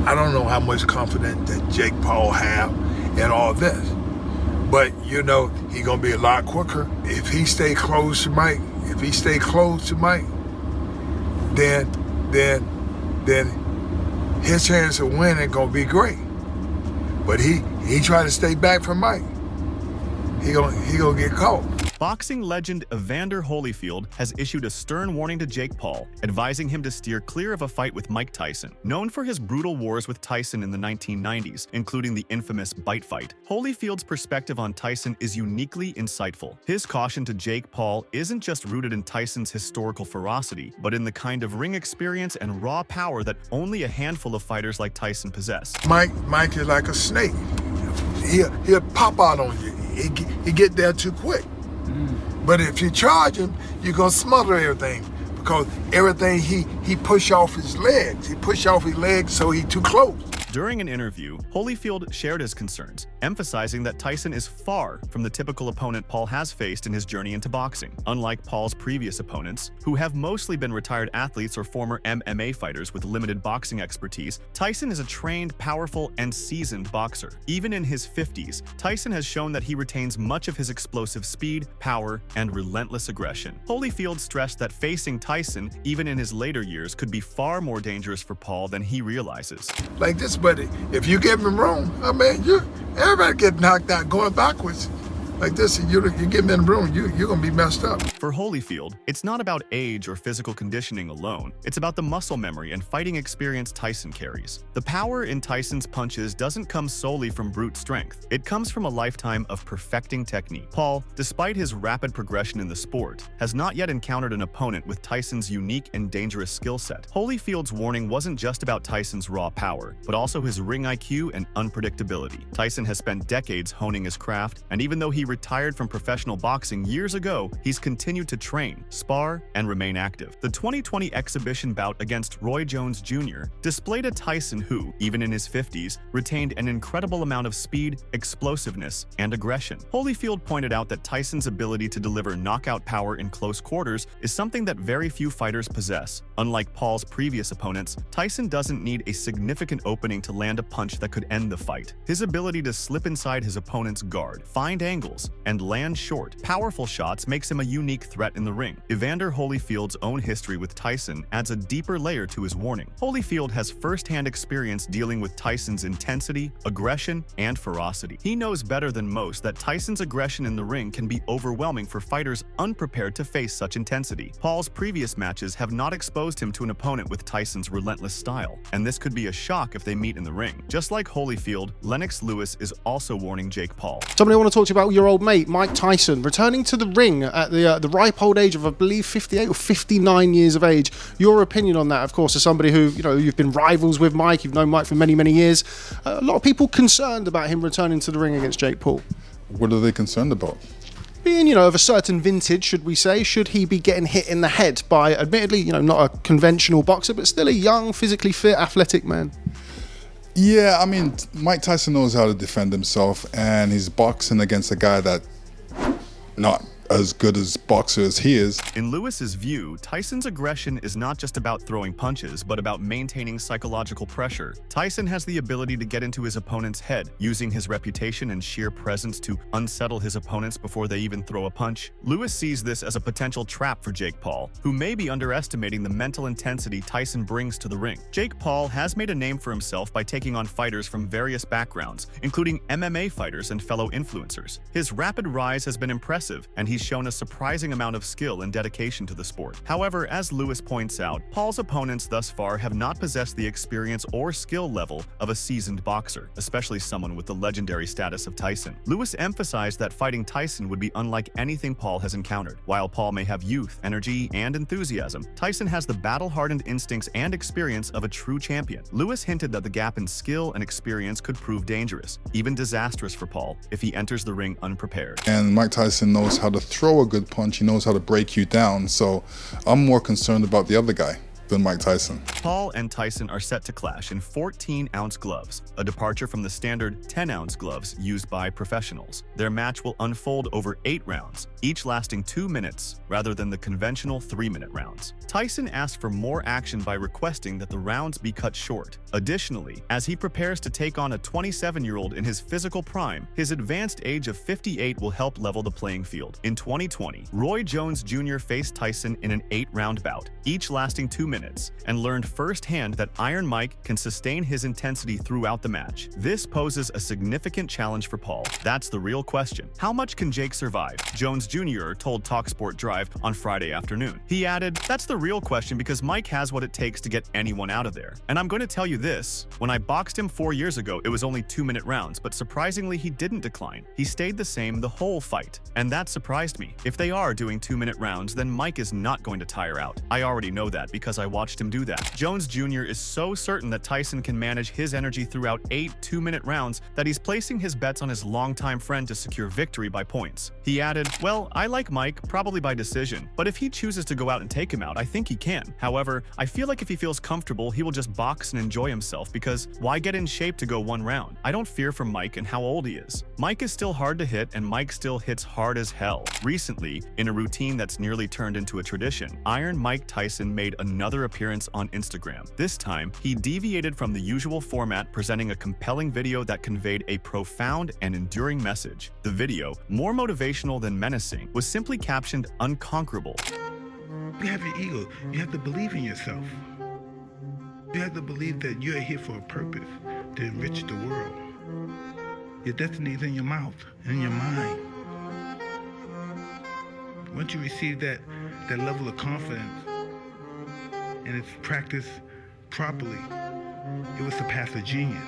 I don't know how much confidence that Jake Paul have in all this. But, you know, he's going to be a lot quicker. If he stay close to Mike, then his chance of winning going to be great. But he try to stay back from Mike, he gonna get caught. Boxing legend Evander Holyfield has issued a stern warning to Jake Paul, advising him to steer clear of a fight with Mike Tyson. Known for his brutal wars with Tyson in the 1990s, including the infamous bite fight, Holyfield's perspective on Tyson is uniquely insightful. His caution to Jake Paul isn't just rooted in Tyson's historical ferocity, but in the kind of ring experience and raw power that only a handful of fighters like Tyson possess. Mike is like a snake. He'll pop out on you. He get there too quick. But if you charge him, you're gonna smother everything, because everything he push off his legs. He push off his legs, so he too close. During an interview, Holyfield shared his concerns, emphasizing that Tyson is far from the typical opponent Paul has faced in his journey into boxing. Unlike Paul's previous opponents, who have mostly been retired athletes or former MMA fighters with limited boxing expertise, Tyson is a trained, powerful, and seasoned boxer. Even in his 50s, Tyson has shown that he retains much of his explosive speed, power, and relentless aggression. Holyfield stressed that facing Tyson, even in his later years, could be far more dangerous for Paul than he realizes. Like this, buddy, if you get me wrong, I mean, everybody get knocked out going backwards. Like this, and you get me in the room, you're going to be messed up. For Holyfield, it's not about age or physical conditioning alone. It's about the muscle memory and fighting experience Tyson carries. The power in Tyson's punches doesn't come solely from brute strength. It comes from a lifetime of perfecting technique. Paul, despite his rapid progression in the sport, has not yet encountered an opponent with Tyson's unique and dangerous skill set. Holyfield's warning wasn't just about Tyson's raw power, but also his ring IQ and unpredictability. Tyson has spent decades honing his craft, and even though he retired from professional boxing years ago, he's continued to train, spar, and remain active. The 2020 exhibition bout against Roy Jones Jr. displayed a Tyson who, even in his 50s, retained an incredible amount of speed, explosiveness, and aggression. Holyfield pointed out that Tyson's ability to deliver knockout power in close quarters is something that very few fighters possess. Unlike Paul's previous opponents, Tyson doesn't need a significant opening to land a punch that could end the fight. His ability to slip inside his opponent's guard, find angles, and land short, powerful shots makes him a unique threat in the ring. Evander Holyfield's own history with Tyson adds a deeper layer to his warning. Holyfield has first-hand experience dealing with Tyson's intensity, aggression, and ferocity. He knows better than most that Tyson's aggression in the ring can be overwhelming for fighters unprepared to face such intensity. Paul's previous matches have not exposed him to an opponent with Tyson's relentless style, and this could be a shock if they meet in the ring. Just like Holyfield, Lennox Lewis is also warning Jake Paul. Somebody I want to talk to you about your old mate, Mike Tyson, returning to the ring at the ripe old age of, I believe, 58 or 59 years of age. Your opinion on that, of course, as somebody who, you've been rivals with Mike, you've known Mike for many, many years. A lot of people concerned about him returning to the ring against Jake Paul. What are they concerned about? Being, of a certain vintage, should we say, should he be getting hit in the head by, admittedly, not a conventional boxer, but still a young, physically fit, athletic man? Yeah, I mean, Mike Tyson knows how to defend himself, and he's boxing against a guy that not as good as boxer as he is. In Lewis's view, Tyson's aggression is not just about throwing punches, but about maintaining psychological pressure. Tyson has the ability to get into his opponent's head, using his reputation and sheer presence to unsettle his opponents before they even throw a punch. Lewis sees this as a potential trap for Jake Paul, who may be underestimating the mental intensity Tyson brings to the ring. Jake Paul has made a name for himself by taking on fighters from various backgrounds, including MMA fighters and fellow influencers. His rapid rise has been impressive, and he's shown a surprising amount of skill and dedication to the sport. However, as Lewis points out, Paul's opponents thus far have not possessed the experience or skill level of a seasoned boxer, especially someone with the legendary status of Tyson. Lewis emphasized that fighting Tyson would be unlike anything Paul has encountered. While Paul may have youth, energy, and enthusiasm, Tyson has the battle-hardened instincts and experience of a true champion. Lewis hinted that the gap in skill and experience could prove dangerous, even disastrous for Paul, if he enters the ring unprepared. And Mike Tyson knows how to throw a good punch, he knows how to break you down, so I'm more concerned about the other guy, than Mike Tyson. Paul and Tyson are set to clash in 14-ounce gloves, a departure from the standard 10-ounce gloves used by professionals. Their match will unfold over 8 rounds, each lasting 2 minutes rather than the conventional 3-minute rounds. Tyson asked for more action by requesting that the rounds be cut short. Additionally, as he prepares to take on a 27-year-old in his physical prime, his advanced age of 58 will help level the playing field. In 2020, Roy Jones Jr. faced Tyson in an 8-round bout, each lasting 2 minutes, and learned firsthand that Iron Mike can sustain his intensity throughout the match. This poses a significant challenge for Paul. That's the real question. How much can Jake survive? Jones Jr. told TalkSport Drive on Friday afternoon. He added, "That's the real question because Mike has what it takes to get anyone out of there. And I'm going to tell you this, when I boxed him 4 years ago, it was only 2-minute rounds, but surprisingly he didn't decline. He stayed the same the whole fight. And that surprised me. If they are doing 2-minute rounds, then Mike is not going to tire out. I already know that because I watched him do that." Jones Jr. is so certain that Tyson can manage his energy throughout 8 2-minute rounds that he's placing his bets on his longtime friend to secure victory by points. He added, "Well, I like Mike, probably by decision, but if he chooses to go out and take him out, I think he can. However, I feel like if he feels comfortable, he will just box and enjoy himself because why get in shape to go 1 round? I don't fear for Mike and how old he is. Mike is still hard to hit and Mike still hits hard as hell." Recently, in a routine that's nearly turned into a tradition, Iron Mike Tyson made another appearance on Instagram. This time, he deviated from the usual format, presenting a compelling video that conveyed a profound and enduring message. The video, more motivational than menacing, was simply captioned "Unconquerable." You have an ego. You have to believe in yourself. You have to believe that you're here for a purpose, to enrich the world. Your destiny is in your mouth, in your mind. Once you receive that level of confidence, and it's practiced properly, it will surpass a genius.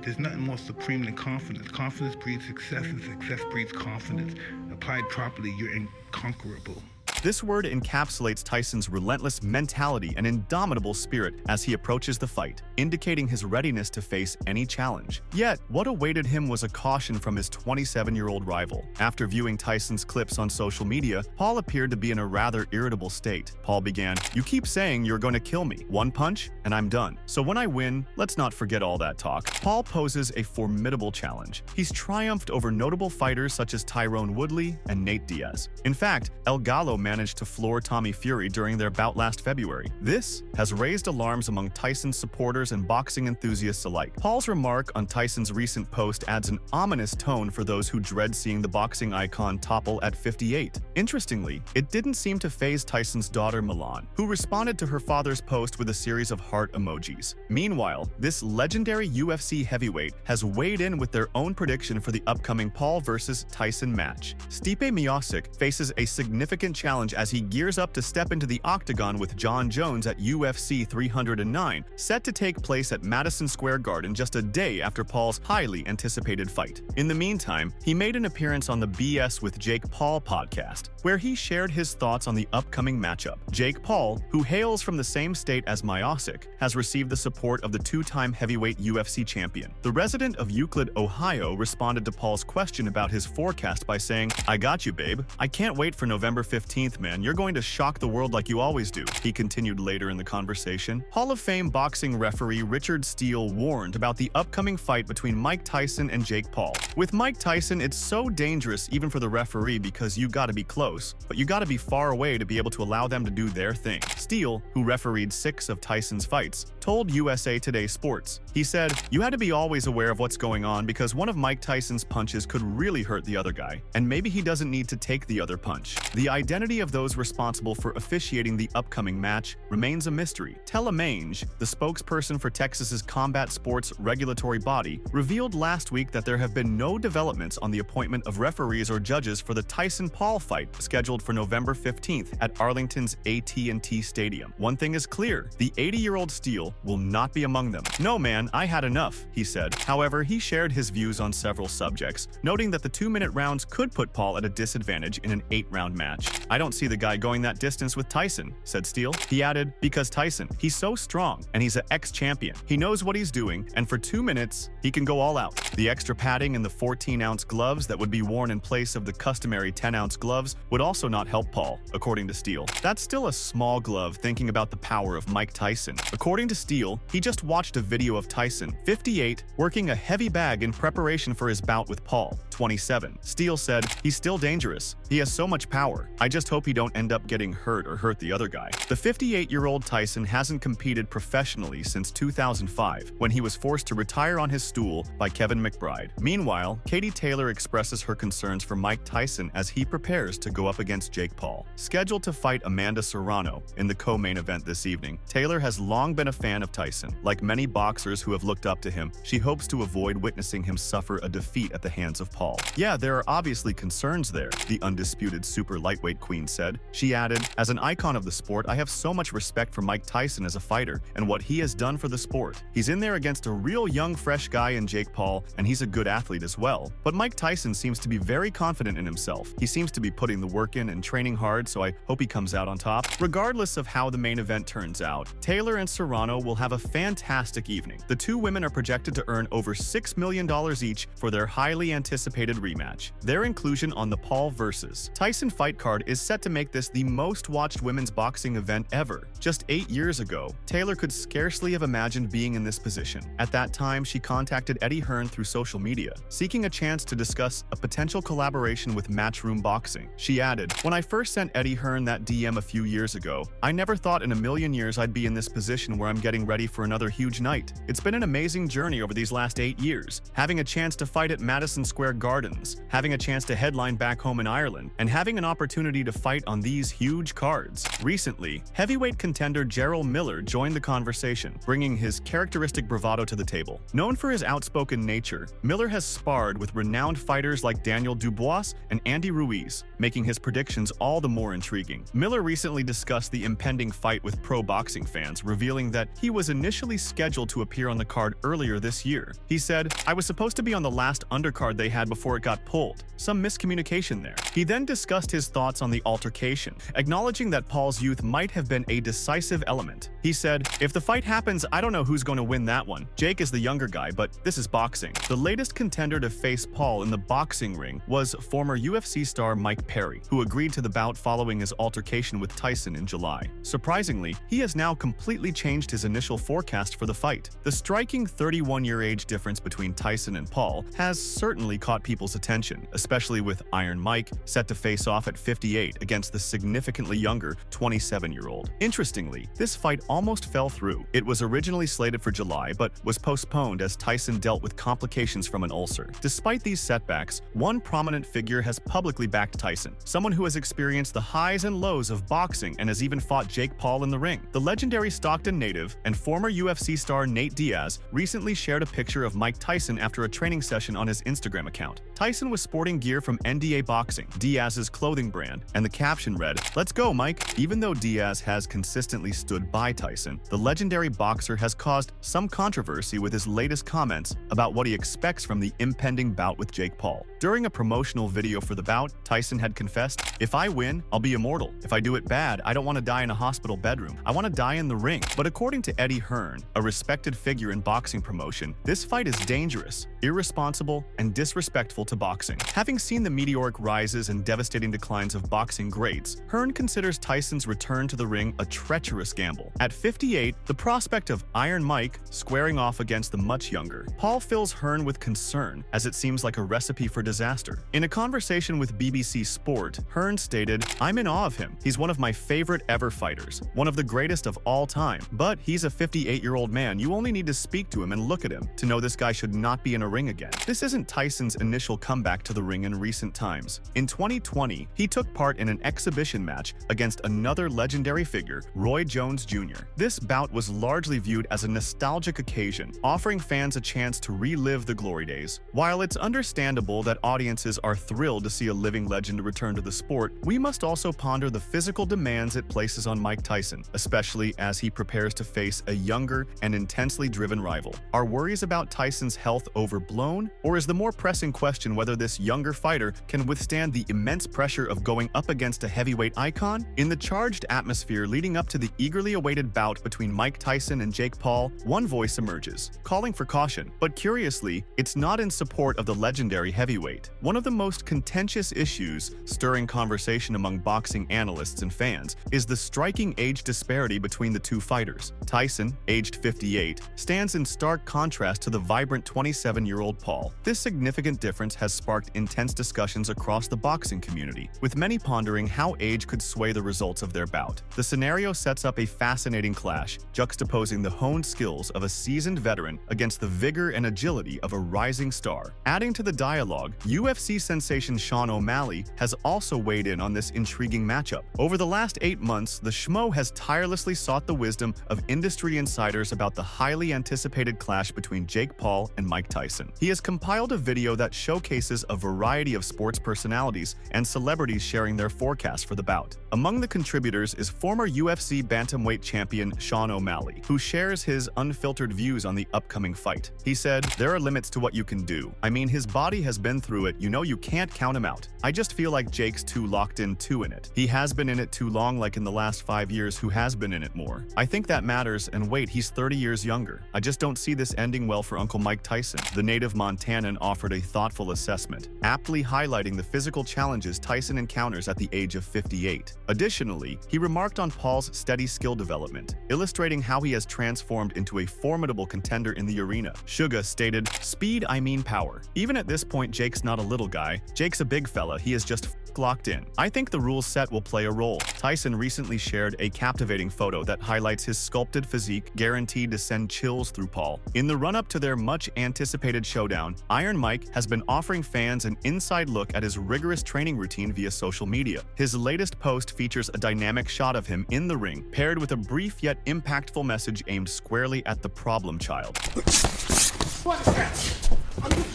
There's nothing more supreme than confidence. Confidence breeds success, and success breeds confidence. Applied properly, you're inconquerable. This word encapsulates Tyson's relentless mentality and indomitable spirit as he approaches the fight, indicating his readiness to face any challenge. Yet, what awaited him was a caution from his 27-year-old rival. After viewing Tyson's clips on social media, Paul appeared to be in a rather irritable state. Paul began, "You keep saying you're going to kill me. 1 punch, and I'm done. So when I win, let's not forget all that talk." Paul poses a formidable challenge. He's triumphed over notable fighters such as Tyrone Woodley and Nate Diaz. In fact, El Gallo managed to floor Tommy Fury during their bout last February. This has raised alarms among Tyson's supporters and boxing enthusiasts alike. Paul's remark on Tyson's recent post adds an ominous tone for those who dread seeing the boxing icon topple at 58. Interestingly, it didn't seem to faze Tyson's daughter Milan, who responded to her father's post with a series of heart emojis. Meanwhile, this legendary UFC heavyweight has weighed in with their own prediction for the upcoming Paul vs. Tyson match. Stipe Miocic faces a significant challenge as he gears up to step into the octagon with John Jones at UFC 309, set to take place at Madison Square Garden just a day after Paul's highly anticipated fight. In the meantime, he made an appearance on the BS with Jake Paul podcast, where he shared his thoughts on the upcoming matchup. Jake Paul, who hails from the same state as Miocic, has received the support of the 2-time heavyweight UFC champion. The resident of Euclid, Ohio, responded to Paul's question about his forecast by saying, "I got you, babe. I can't wait for November 15th, man. You're going to shock the world like you always do." He continued later in the conversation. Hall of Fame boxing referee Richard Steele warned about the upcoming fight between Mike Tyson and Jake Paul. With Mike Tyson, it's so dangerous even for the referee because you gotta be close, but you gotta be far away to be able to allow them to do their thing. Steele, who refereed 6 of Tyson's fights, told USA Today Sports. He said, "You had to be always aware of what's going on because one of Mike Tyson's punches could really hurt the other guy, and maybe he doesn't need to take the other punch." The identity of those responsible for officiating the upcoming match remains a mystery. Telemange, the spokesperson for Texas's combat sports regulatory body, revealed last week that there have been no developments on the appointment of referees or judges for the Tyson-Paul fight scheduled for November 15th at Arlington's AT&T Stadium. One thing is clear, the 80-year-old Steele will not be among them. "No, man, I had enough," he said. However, he shared his views on several subjects, noting that the 2-minute rounds could put Paul at a disadvantage in an 8-round match. "I don't don't see the guy going that distance with Tyson," said Steele. He added, "Because Tyson, he's so strong, and he's an ex-champion. He knows what he's doing, and for 2 minutes, he can go all out." The extra padding in the 14-ounce gloves that would be worn in place of the customary 10-ounce gloves would also not help Paul, according to Steele. That's still a small glove thinking about the power of Mike Tyson. According to Steele, he just watched a video of Tyson, 58, working a heavy bag in preparation for his bout with Paul, 27. Steele said, "He's still dangerous. He has so much power. I just hope he don't end up getting hurt or hurt the other guy." The 58-year-old Tyson hasn't competed professionally since 2005, when he was forced to retire on his stool by Kevin McBride. Meanwhile, Katie Taylor expresses her concerns for Mike Tyson as he prepares to go up against Jake Paul. Scheduled to fight Amanda Serrano in the co-main event this evening, Taylor has long been a fan of Tyson. Like many boxers who have looked up to him, she hopes to avoid witnessing him suffer a defeat at the hands of Paul. "Yeah, there are obviously concerns there," the undisputed super lightweight queen said. She added, "As an icon of the sport, I have so much respect for Mike Tyson as a fighter and what he has done for the sport. He's in there against a real young, fresh guy in Jake Paul, and he's a good athlete as well. But Mike Tyson seems to be very confident in himself. He seems to be putting the work in and training hard, so I hope he comes out on top." Regardless of how the main event turns out, Taylor and Serrano will have a fantastic evening. The two women are projected to earn over $6 million each for their highly anticipated rematch. Their inclusion on the Paul vs. Tyson fight card is set to make this the most watched women's boxing event ever. Just 8 years ago, Taylor could scarcely have imagined being in this position. At that time, she contacted Eddie Hearn through social media, seeking a chance to discuss a potential collaboration with Matchroom Boxing. She added, "When I first sent Eddie Hearn that DM a few years ago, I never thought in a million years I'd be in this position where I'm getting ready for another huge night. It's been an amazing journey over these last 8 years, having a chance to fight at Madison Square Gardens, having a chance to headline back home in Ireland, and having an opportunity to fight on these huge cards." Recently, heavyweight contender Jarrell Miller joined the conversation, bringing his characteristic bravado to the table. Known for his outspoken nature, Miller has sparred with renowned fighters like Daniel Dubois and Andy Ruiz, making his predictions all the more intriguing. Miller recently discussed the impending fight with pro boxing fans, revealing that he was initially scheduled to appear on the card earlier this year. He said, "I was supposed to be on the last undercard they had before it got pulled. Some miscommunication there." He then discussed his thoughts on the altercation, acknowledging that Paul's youth might have been a decisive element. He said, "If the fight happens, I don't know who's going to win that one. Jake is the younger guy, but this is boxing." The latest contender to face Paul in the boxing ring was former UFC star Mike Perry, who agreed to the bout following his altercation with Tyson in July. Surprisingly, he has now completely changed his initial forecast for the fight. The striking 31-year age difference between Tyson and Paul has certainly caught people's attention, especially with Iron Mike set to face off at 58 against the significantly younger 27-year-old. Interestingly, this fight almost fell through. It was originally slated for July, but was postponed as Tyson dealt with complications from an ulcer. Despite these setbacks, one prominent figure has publicly backed Tyson, someone who has experienced the highs and lows of boxing and has even fought Jake Paul in the ring. The legendary Stockton native and former UFC star Nate Diaz recently shared a picture of Mike Tyson after a training session on his Instagram account. Tyson was sporting gear from NDA Boxing, Diaz's clothing brand, and the caption read, "Let's go, Mike." Even though Diaz has consistently stood by Tyson, the legendary boxer has caused some controversy with his latest comments about what he expects from the impending bout with Jake Paul. During a promotional video for the bout, Tyson had confessed, "If I win, I'll be immortal. If I do it bad, I don't want to die in a hospital bedroom. I want to die in the ring." But according to Eddie Hearn, a respected figure in boxing promotion, this fight is dangerous, irresponsible, and disrespectful to boxing. Having seen the meteoric rises and devastating declines of boxing greats, Hearn considers Tyson's return to the ring a treacherous gamble. At 58, the prospect of Iron Mike squaring off against the much younger Paul fills Hearn with concern, as it seems like a recipe for disaster. In a conversation with BBC Sport, Hearn stated, "I'm in awe of him. He's one of my favorite ever fighters, one of the greatest of all time. But he's a 58-year-old man. You only need to speak to him and look at him to know this guy should not be in a ring again." This isn't Tyson's initial comeback to the ring in recent times. In 2020, he took part in an exhibition match against another legendary figure, Roy Jones Jr. This bout was largely viewed as a nostalgic occasion, offering fans a chance to relive the glory days. While it's understandable that audiences are thrilled to see a living legend return to the sport, we must also ponder the physical demands it places on Mike Tyson, especially as he prepares to face a younger and intensely driven rival. Are worries about Tyson's health overblown, or is the more pressing question whether this younger fighter can withstand the immense pressure of going up against a heavyweight icon. In the charged atmosphere leading up to the eagerly awaited bout between Mike Tyson and Jake Paul, one voice emerges, calling for caution. But curiously, it's not in support of the legendary heavyweight. One of the most contentious issues stirring conversation among boxing analysts and fans is the striking age disparity between the two fighters. Tyson, aged 58, stands in stark contrast to the vibrant 27-year-old Paul. This significant difference has sparked intense discussions across the boxing community, with many pondering how age could sway the results of their bout. The scenario sets up a fascinating clash, juxtaposing the honed skills of a seasoned veteran against the vigor and agility of a rising star. Adding to the dialogue, UFC sensation Sean O'Malley has also weighed in on this intriguing matchup. Over the last 8 months, the Schmo has tirelessly sought the wisdom of industry insiders about the highly anticipated clash between Jake Paul and Mike Tyson. He has compiled a video that showcases a variety of sports personalities and celebrities sharing their forecast for the bout. Among the contributors is former UFC bantamweight champion Sean O'Malley, who shares his unfiltered views on the upcoming fight. He said, "There are limits to what you can do. I mean, his body has been through it, you can't count him out. I just feel like Jake's too locked in too in it. He has been in it too long, like in the last 5 years, who has been in it more. I think that matters, and wait, he's 30 years younger. I just don't see this ending well for Uncle Mike Tyson." The native Montanan offered a thoughtful assessment, aptly highlighting the physical challenges Tyson encounters at the age of 58. Additionally, he remarked on Paul's steady skill development, illustrating how he has transformed into a formidable contender in the arena. Suga stated, "Speed, I mean power. Even at this point, Jake's not a little guy. Jake's a big fella. He is just locked in. I think the rules set will play a role." Tyson recently shared a captivating photo that highlights his sculpted physique, guaranteed to send chills through Paul. In the run-up to their much-anticipated showdown, Iron Mike has been offering fans an inside look at his rigorous training routine via social media. His latest post features a dynamic shot of him in the ring, paired with a brief yet impactful message aimed squarely at the problem child.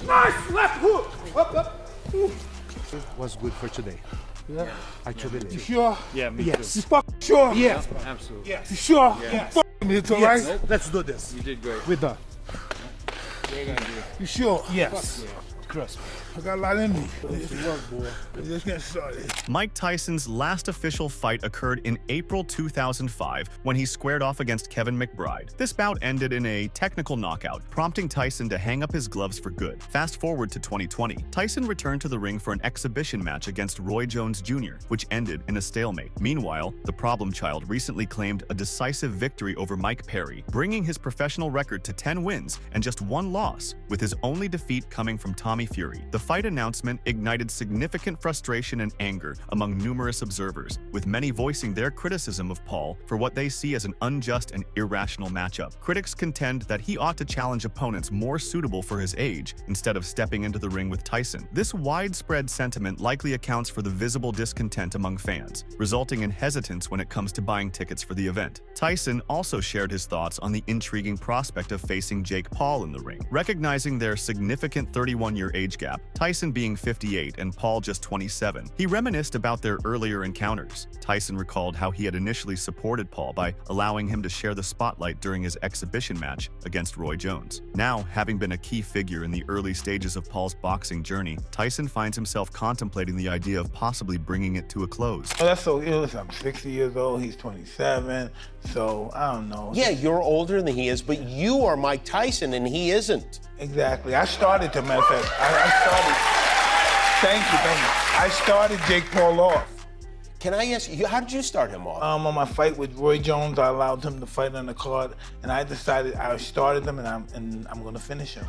Nice left hook. Up. Was good for today. Yeah. I truly believe. You sure? Yeah, me yes. too. You fuck sure? Yeah. Absolutely. Yes. You sure? Yeah. Fuck me, it's all right? Nope. Let's do this. You did great. We're done. You sure? Yes. Trust me. I got a lot in me. It's work, boy. Let's get started. Mike Tyson's last official fight occurred in April 2005 when he squared off against Kevin McBride. This bout ended in a technical knockout, prompting Tyson to hang up his gloves for good. Fast forward to 2020, Tyson returned to the ring for an exhibition match against Roy Jones Jr., which ended in a stalemate. Meanwhile, the problem child recently claimed a decisive victory over Mike Perry, bringing his professional record to 10 wins and just 1 loss, with his only defeat coming from Tommy Fury. The fight announcement ignited significant frustration and anger among numerous observers, with many voicing their criticism of Paul for what they see as an unjust and irrational matchup. Critics contend that he ought to challenge opponents more suitable for his age instead of stepping into the ring with Tyson. This widespread sentiment likely accounts for the visible discontent among fans, resulting in hesitance when it comes to buying tickets for the event. Tyson also shared his thoughts on the intriguing prospect of facing Jake Paul in the ring. Recognizing their significant 31-year age gap, Tyson being 58 and Paul just 27, he reminisced about their earlier encounters. Tyson recalled how he had initially supported Paul by allowing him to share the spotlight during his exhibition match against Roy Jones. Now, having been a key figure in the early stages of Paul's boxing journey, Tyson finds himself contemplating the idea of possibly bringing it to a close. Oh, that's so ill. I'm 60 years old. He's 27. So, I don't know. Yeah, you're older than he is, but you are Mike Tyson and he isn't. Exactly. I started, to matter of fact, I started. Thank you. I started Jake Paul off. Can I ask you, how did you start him off? On my fight with Roy Jones, I allowed him to fight on the card, and I decided I started him, and I'm going to finish him.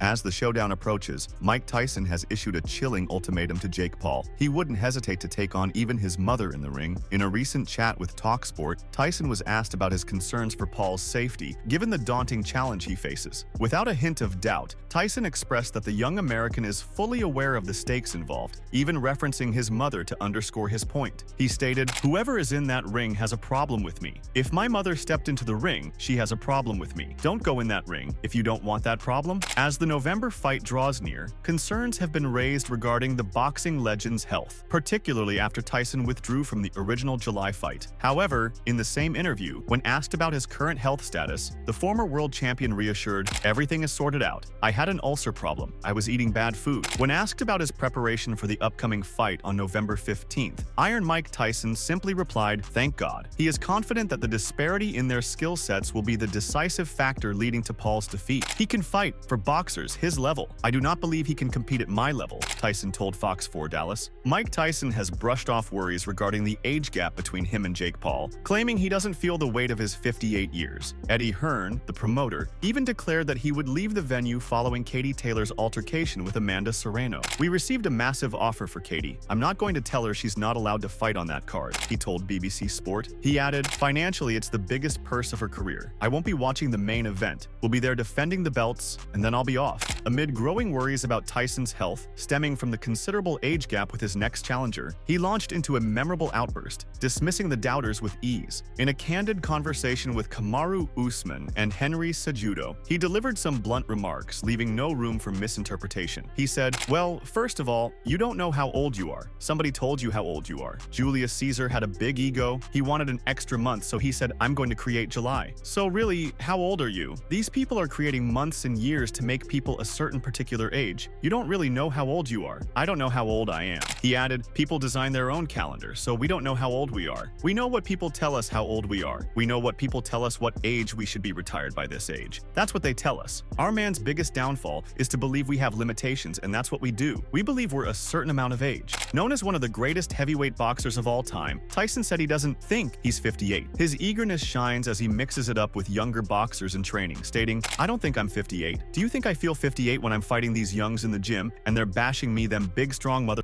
As the showdown approaches, Mike Tyson has issued a chilling ultimatum to Jake Paul. He wouldn't hesitate to take on even his mother in the ring. In a recent chat with TalkSport, Tyson was asked about his concerns for Paul's safety, given the daunting challenge he faces. Without a hint of doubt, Tyson expressed that the young American is fully aware of the stakes involved, even referencing his mother to underscore his point. He stated, "Whoever is in that ring has a problem with me. If my mother stepped into the ring, she has a problem with me. Don't go in that ring if you don't want that problem." As the November fight draws near, concerns have been raised regarding the boxing legend's health, particularly after Tyson withdrew from the original July fight. However, in the same interview, when asked about his current health status, the former world champion reassured, "Everything is sorted out. I had an ulcer problem. I was eating bad food." When asked about his preparation for the upcoming fight on November 15th, Iron Mike Tyson simply replied, "Thank God." He is confident that the disparity in their skill sets will be the decisive factor leading to Paul's defeat. "He can fight for boxers his level. I do not believe he can compete at my level," Tyson told Fox 4 Dallas. Mike Tyson has brushed off worries regarding the age gap between him and Jake Paul, claiming he doesn't feel the weight of his 58 years. Eddie Hearn, the promoter, even declared that he would leave the venue following Katie Taylor's altercation with Amanda Serrano. "We received a massive offer for Katie. I'm not going to tell her she's not allowed to fight on that card," he told BBC Sport. He added, "Financially, it's the biggest purse of her career. I won't be watching the main event. We'll be there defending the belts, and then I'll be off." Amid growing worries about Tyson's health, stemming from the considerable age gap with his next challenger, he launched into a memorable outburst, dismissing the doubters with ease. In a candid conversation with Kamaru Usman and Henry Cejudo, he delivered some blunt remarks, leaving no room for misinterpretation. He said, "Well, first of all, you don't know how old you are. Somebody told you how old you are. Julius Caesar had a big ego. He wanted an extra month, so he said, I'm going to create July. So really, how old are you? These people are creating months and years to make people a certain particular age. You don't really know how old you are. I don't know how old I am." He added, "People design their own calendar, so we don't know how old we are. We know what people tell us how old we are. We know what people tell us what age we should be retired by this age. That's what they tell us. Our man's biggest downfall is to believe we have limitations, and that's what we do. We believe we're a certain amount of age." Known as one of the greatest heavyweight boxers of all time, Tyson said he doesn't think he's 58. His eagerness shines as he mixes it up with younger boxers in training, stating, "I don't think I'm 58. Do you think I feel 58 when I'm fighting these youngs in the gym and they're bashing me, them big strong mother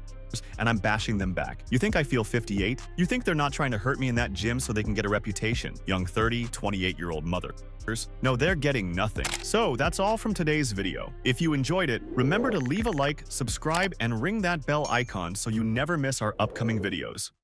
and I'm bashing them back? You think I feel 58? You think they're not trying to hurt me in that gym so they can get a reputation? Young 30, 28-year-old mother. No, they're getting nothing." So that's all from today's video. If you enjoyed it, remember to leave a like, subscribe, and ring that bell icon so you never miss our upcoming videos.